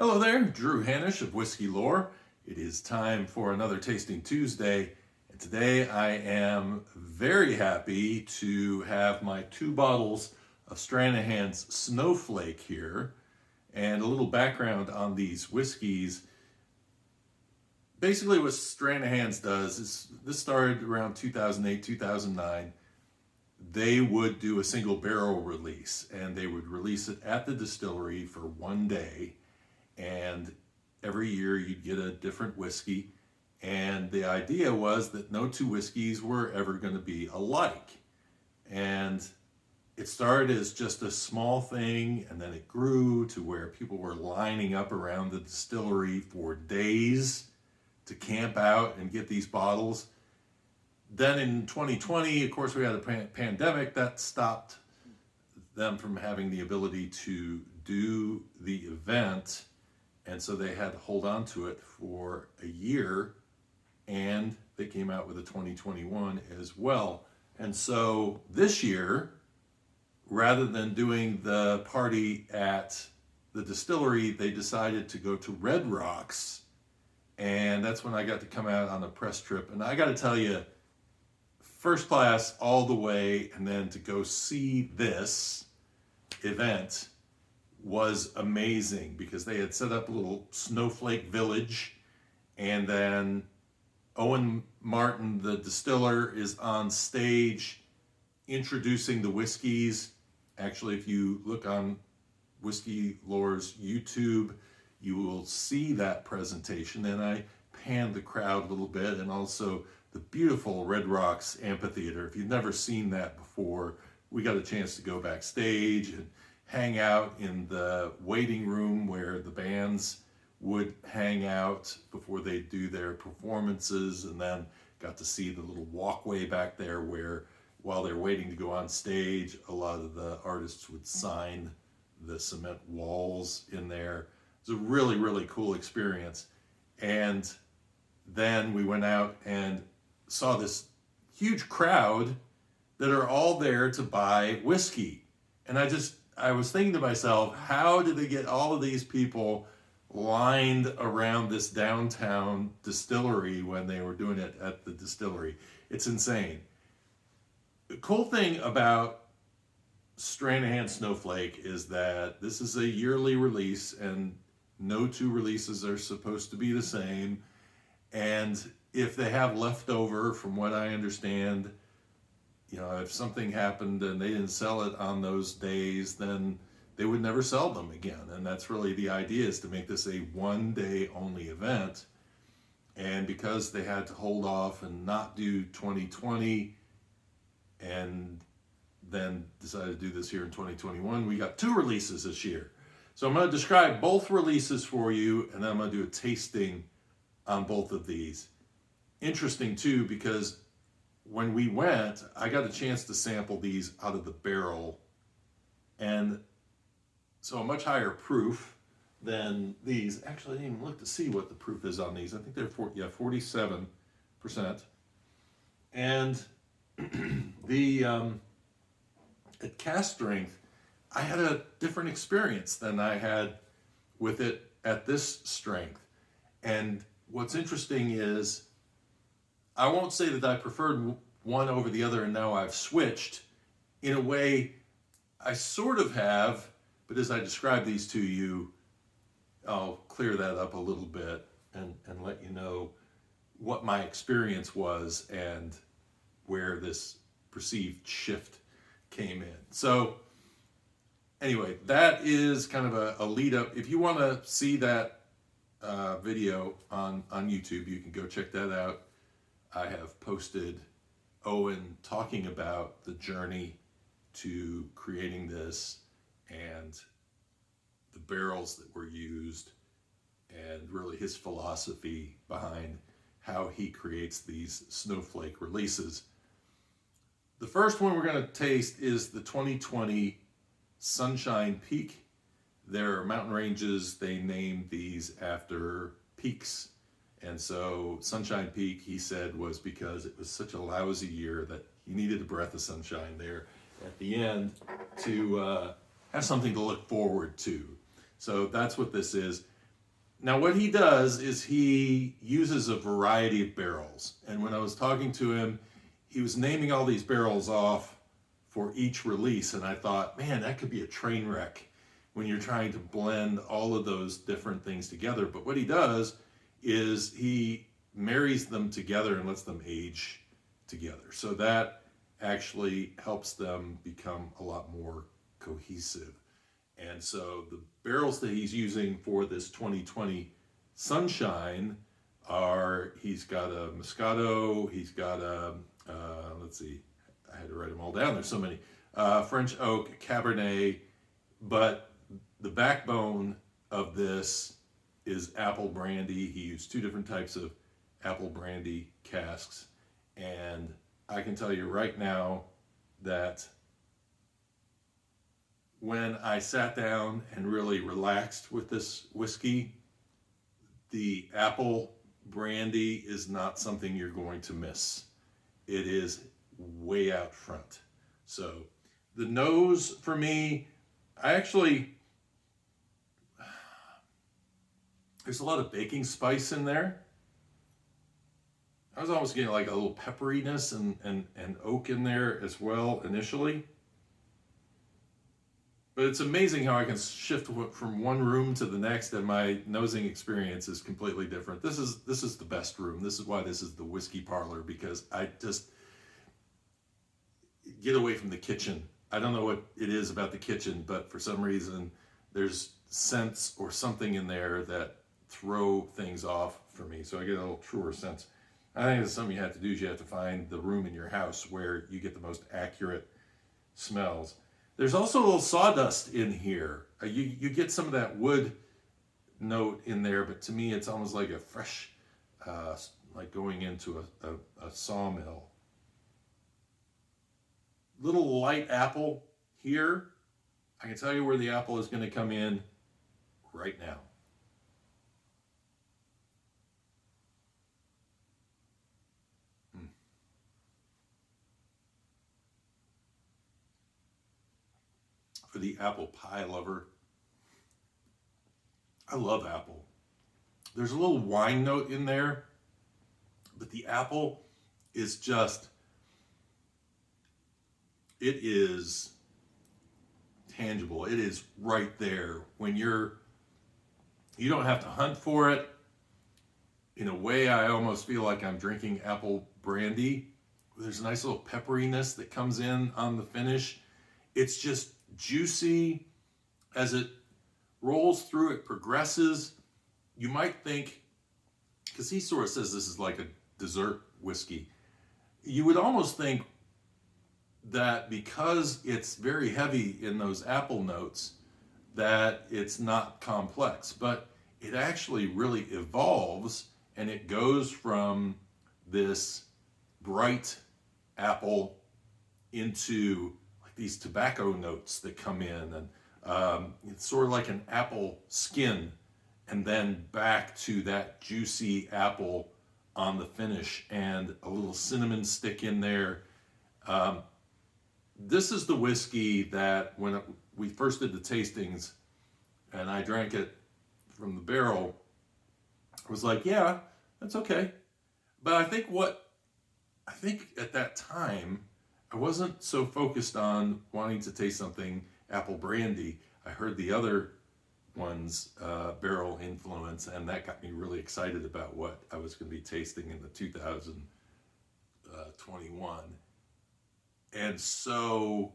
Hello there, Drew Hanisch of Whiskey Lore. It is time for another Tasting Tuesday, and today I am very happy to have my 2 bottles of Stranahan's Snowflake here, and a little background on these whiskeys. Basically what Stranahan's does is, this started around 2008, 2009. They would do a single barrel release, and they would release it at the distillery for one day. And every year you'd get a different whiskey, and the idea was that no 2 whiskeys were ever going to be alike. And it started as just a small thing, and then it grew to where people were lining up around the distillery for days to camp out and get these bottles. Then in 2020, of course, we had a pandemic that stopped them from having the ability to do the event. And so they had to hold on to it for a year, and they came out with a 2021 as well. And so this year, rather than doing the party at the distillery, they decided to go to Red Rocks. And that's when I got to come out on a press trip. And I got to tell you, first class all the way, and then to go see this event was amazing, because they had set up a little snowflake village, and then Owen Martin, the distiller, is on stage introducing the whiskeys. Actually, if you look on Whiskey Lore's YouTube, you will see that presentation, and I panned the crowd a little bit, and also the beautiful Red Rocks amphitheater. If you've never seen that before, we got a chance to go backstage and hang out in the waiting room where the bands would hang out before they do their performances, and then got to see the little walkway back there where, while they're waiting to go on stage, a lot of the artists would sign the cement walls in there. It was a really, really cool experience. And then we went out and saw this huge crowd that are all there to buy whiskey. And I was thinking to myself, how did they get all of these people lined around this downtown distillery when they were doing it at the distillery? It's insane. The cool thing about Stranahan's Snowflake is that this is a yearly release, and no 2 releases are supposed to be the same. And if they have leftover, from what I understand, if something happened and they didn't sell it on those days, then they would never sell them again. And that's really the idea, is to make this a one-day only event. And because they had to hold off and not do 2020, and then decided to do this here in 2021, we got 2 releases this year. So I'm going to describe both releases for you, and then I'm going to do a tasting on both of these. Interesting too, because when we went, I got a chance to sample these out of the barrel, and so a much higher proof than these. Actually, I didn't even look to see what the proof is on these. I think they're 47%. And the at cast strength, I had a different experience than I had with it at this strength. And what's interesting is, I won't say that I preferred one over the other and now I've switched. In a way, I sort of have, but as I describe these to you, I'll clear that up a little bit and let you know what my experience was and where this perceived shift came in. So anyway, that is kind of a lead up. If you want to see that video on YouTube, you can go check that out. I have posted Owen talking about the journey to creating this, and the barrels that were used, and really his philosophy behind how he creates these snowflake releases. The first one we're going to taste is the 2020 Sunshine Peak. There are mountain ranges, they named these after peaks. And so Sunshine Peak, he said, was because it was such a lousy year that he needed a breath of sunshine there at the end to have something to look forward to. So that's what this is. Now what he does is he uses a variety of barrels. And when I was talking to him, he was naming all these barrels off for each release. And I thought, man, that could be a train wreck when you're trying to blend all of those different things together. But what he does is he marries them together and lets them age together. So that actually helps them become a lot more cohesive. And so the barrels that he's using for this 2020 Sunshine are, he's got a Moscato, he's got a, let's see, I had to write them all down, there's so many, French Oak, Cabernet, but the backbone of this is apple brandy. He used two different types of apple brandy casks. And I can tell you right now that when I sat down and really relaxed with this whiskey, the apple brandy is not something you're going to miss. It is way out front. So the nose for me, there's a lot of baking spice in there. I was almost getting like a little pepperiness and oak in there as well initially. But it's amazing how I can shift from one room to the next, and my nosing experience is completely different. This is the best room. This is why this is the whiskey parlor, because I just get away from the kitchen. I don't know what it is about the kitchen, but for some reason there's scents or something in there that throw things off for me. So I get a little truer sense. I think that's something you have to do, is you have to find the room in your house where you get the most accurate smells. There's also a little sawdust in here. You get some of that wood note in there, but to me it's almost like a fresh, like going into a sawmill. Little light apple here. I can tell you where the apple is going to come in right now. For the apple pie lover, I love apple. There's a little wine note in there, but the apple is just, it is tangible. It is right there. When you don't have to hunt for it. In a way, I almost feel like I'm drinking apple brandy. There's a nice little pepperiness that comes in on the finish. It's just juicy. As it rolls through, it progresses. You might think, because he sort of says this is like a dessert whiskey, you would almost think that because it's very heavy in those apple notes, that it's not complex, but it actually really evolves, and it goes from this bright apple into like these tobacco notes that come in, and it's sort of like an apple skin, and then back to that juicy apple on the finish, and a little cinnamon stick in there. This is the whiskey that when we first did the tastings and I drank it from the barrel, I was like, yeah, that's okay. But I think at that time, I wasn't so focused on wanting to taste something apple brandy. I heard the other one's barrel influence, and that got me really excited about what I was going to be tasting in the 2021. And so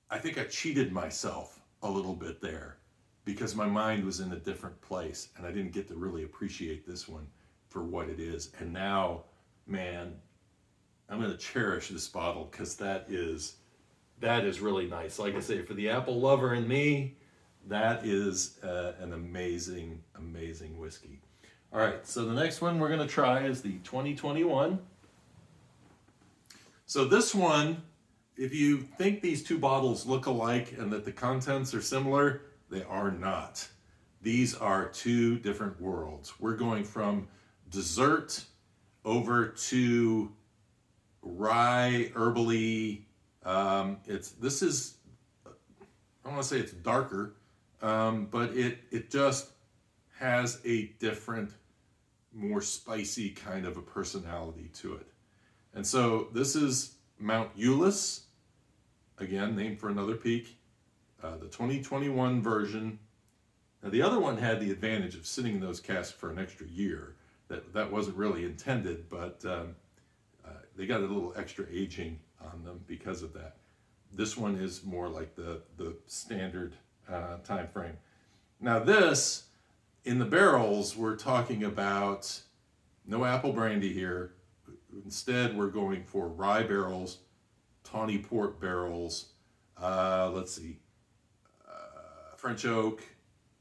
I think I cheated myself a little bit there, because my mind was in a different place and I didn't get to really appreciate this one for what it is. And now, man, I'm going to cherish this bottle, because that is really nice. Like I say, for the apple lover in me, that is an amazing, amazing whiskey. All right, so the next one we're going to try is the 2021. So this one, if you think these two bottles look alike and that the contents are similar, they are not. These are two different worlds. We're going from dessert over to rye, herbally. I don't want to say it's darker, but it just has a different, more spicy kind of a personality to it. And so this is Mount Eolus, again, named for another peak, the 2021 version. Now the other one had the advantage of sitting in those casks for an extra year. That wasn't really intended, but they got a little extra aging on them because of that. This one is more like the standard time frame. Now this, in the barrels, we're talking about no apple brandy here. Instead, we're going for rye barrels, tawny port barrels, French oak,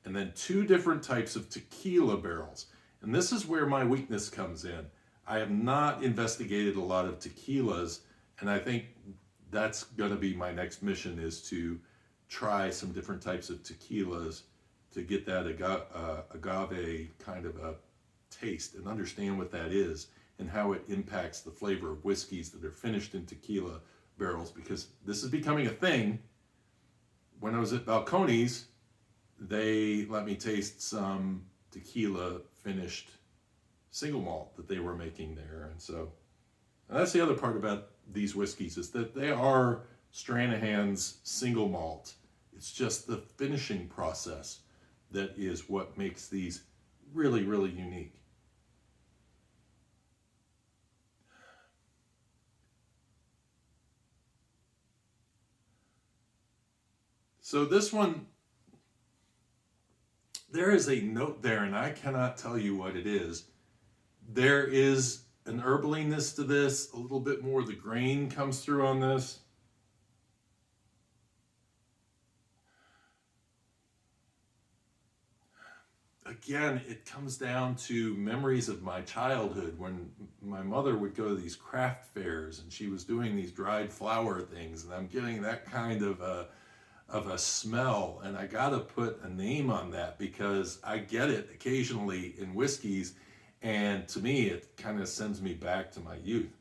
and then 2 different types of tequila barrels. And this is where my weakness comes in. I have not investigated a lot of tequilas, and I think that's going to be my next mission, is to try some different types of tequilas to get that agave kind of a taste and understand what that is and how it impacts the flavor of whiskeys that are finished in tequila barrels, because this is becoming a thing. When I was at Balcones, they let me taste some tequila finished single malt that they were making there. And that's the other part about these whiskeys, is that they are Stranahan's single malt. It's just the finishing process that is what makes these really, really unique. So this one, there is a note there, and I cannot tell you what it is. There is an herbaliness to this, a little bit more of the grain comes through on this. Again, it comes down to memories of my childhood when my mother would go to these craft fairs and she was doing these dried flower things, and I'm getting that kind of a smell, and I gotta put a name on that because I get it occasionally in whiskeys, and to me it kind of sends me back to my youth.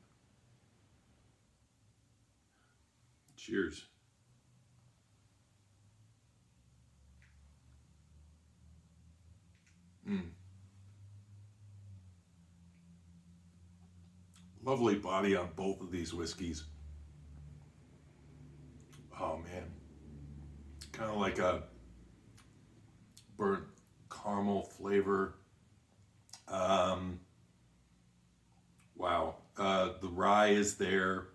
Cheers. Lovely body on both of these whiskeys. Oh man, kind of like a burnt caramel flavor. Wow, the rye is there.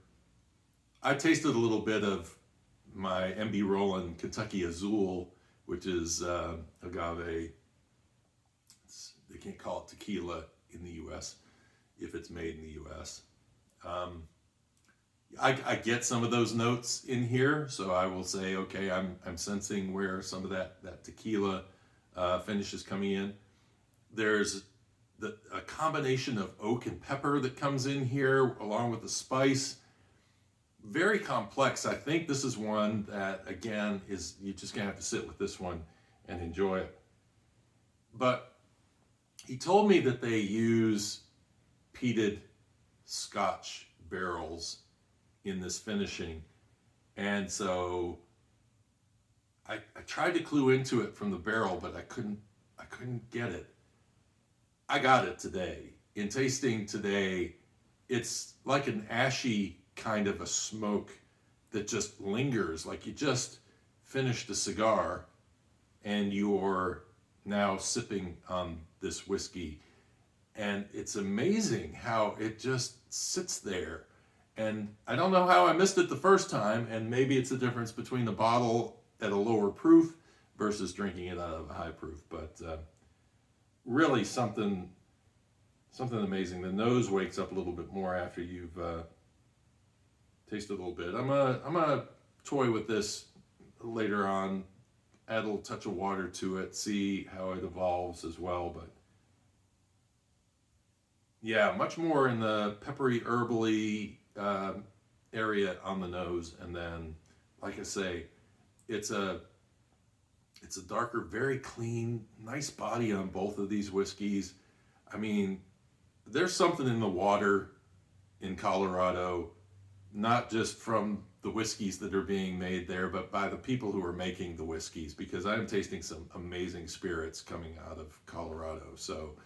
I tasted a little bit of my MB Roland Kentucky Azul, which is agave. They can't call it tequila in the U.S. if it's made in the U.S. I get some of those notes in here, so I will say, okay, I'm sensing where some of that tequila finish is coming in. There's a combination of oak and pepper that comes in here, along with the spice. Very complex. I think this is one that, again, is you're just gonna have to sit with this one and enjoy it. But he told me that they use peated Scotch barrels in this finishing, and so I tried to clue into it from the barrel, but I couldn't get it. I got it today. In tasting today, it's like an ashy kind of a smoke that just lingers, like you just finished a cigar and you're now sipping on this whiskey. And it's amazing how it just sits there. And I don't know how I missed it the first time, and maybe it's the difference between the bottle at a lower proof versus drinking it out of a high proof, but really something amazing. The nose wakes up a little bit more after you've tasted a little bit. I'm gonna toy with this later on, add a little touch of water to it, see how it evolves as well. But yeah, much more in the peppery, herbally area on the nose, and then, like I say, it's a darker, very clean, nice body on both of these whiskeys. I mean, there's something in the water in Colorado, not just from the whiskeys that are being made there, but by the people who are making the whiskeys, because I'm tasting some amazing spirits coming out of Colorado. So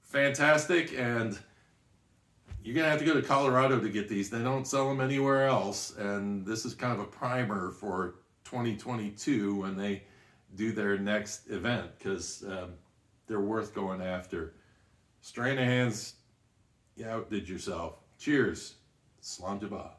fantastic. And you're going to have to go to Colorado to get these. They don't sell them anywhere else. And this is kind of a primer for 2022 when they do their next event, because they're worth going after. Stranahan's, you outdid yourself. Cheers. Slanjaba.